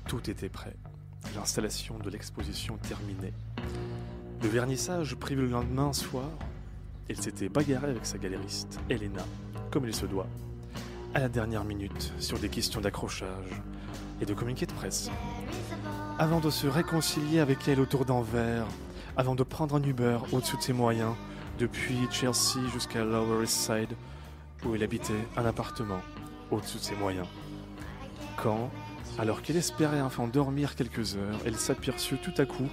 Tout était prêt. L'installation de l'exposition terminée. Le vernissage prévu le lendemain soir, il s'était bagarré avec sa galériste, Elena, comme il se doit, à la dernière minute, sur des questions d'accrochage et de communiqué de presse. Avant de se réconcilier avec elle autour d'un verre, avant de prendre un Uber au-dessus de ses moyens, depuis Chelsea jusqu'à Lower East Side, où il habitait un appartement au-dessus de ses moyens. Quand, alors qu'elle espérait enfin dormir quelques heures, elle s'aperçut tout à coup,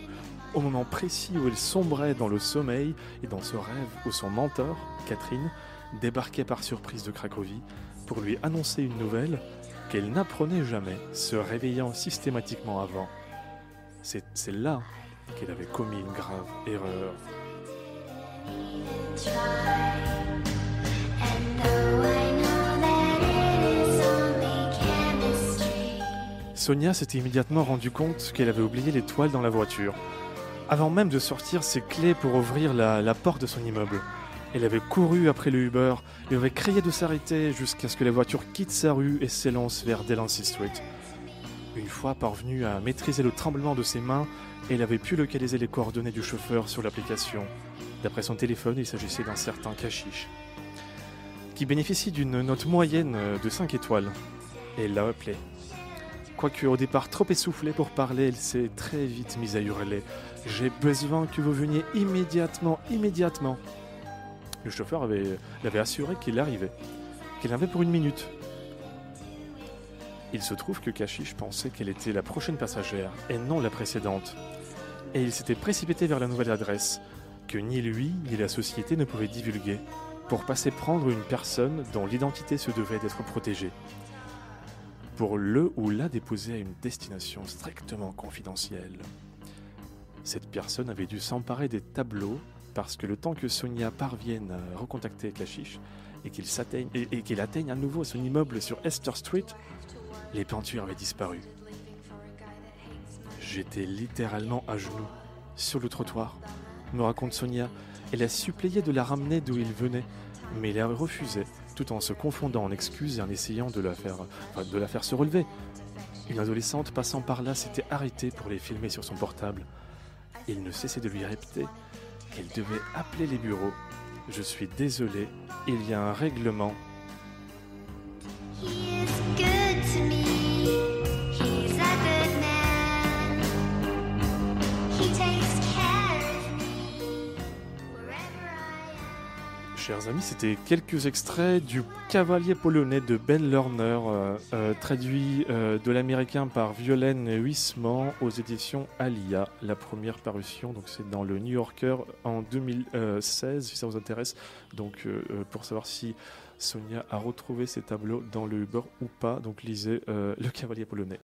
au moment précis où elle sombrait dans le sommeil et dans ce rêve où son mentor, Catherine, débarquait par surprise de Cracovie pour lui annoncer une nouvelle qu'elle n'apprenait jamais, se réveillant systématiquement avant. C'est là qu'elle avait commis une grave erreur. Sonia s'était immédiatement rendu compte qu'elle avait oublié les toiles dans la voiture. Avant même de sortir ses clés pour ouvrir la porte de son immeuble, elle avait couru après le Uber et avait crié de s'arrêter jusqu'à ce que la voiture quitte sa rue et s'élance vers Delancey Street. Une fois parvenue à maîtriser le tremblement de ses mains, elle avait pu localiser les coordonnées du chauffeur sur l'application. D'après son téléphone, il s'agissait d'un certain Kashish, qui bénéficie d'une note moyenne de 5 étoiles. Et elle l'a appelé. Quoique au départ trop essoufflée pour parler, elle s'est très vite mise à hurler. « J'ai besoin que vous veniez immédiatement, immédiatement !» Le chauffeur l'avait assuré qu'il arrivait, qu'il avait pour 1 minute. Il se trouve que Kashish pensait qu'elle était la prochaine passagère et non la précédente. Et il s'était précipité vers la nouvelle adresse, que ni lui ni la société ne pouvaient divulguer, pour passer prendre une personne dont l'identité se devait d'être protégée, pour le ou la déposer à une destination strictement confidentielle. Cette personne avait dû s'emparer des tableaux parce que le temps que Sonia parvienne à recontacter Kashish et qu'il atteigne à nouveau son immeuble sur Esther Street, les peintures avaient disparu. J'étais littéralement à genoux, sur le trottoir, me raconte Sonia. Elle a supplié de la ramener d'où il venait, mais il a refusé, tout en se confondant en excuses et en essayant de la faire se relever. Une adolescente passant par là s'était arrêtée pour les filmer sur son portable. Il ne cessait de lui répéter qu'elle devait appeler les bureaux. « Je suis désolé, il y a un règlement. » Chers amis, c'était quelques extraits du Cavalier polonais de Ben Lerner, traduit de l'américain par Violaine Huisman aux éditions Alia. La première parution, donc c'est dans le New Yorker en 2016, si ça vous intéresse. Donc pour savoir si Sonia a retrouvé ses tableaux dans le Uber ou pas, donc lisez Le Cavalier polonais.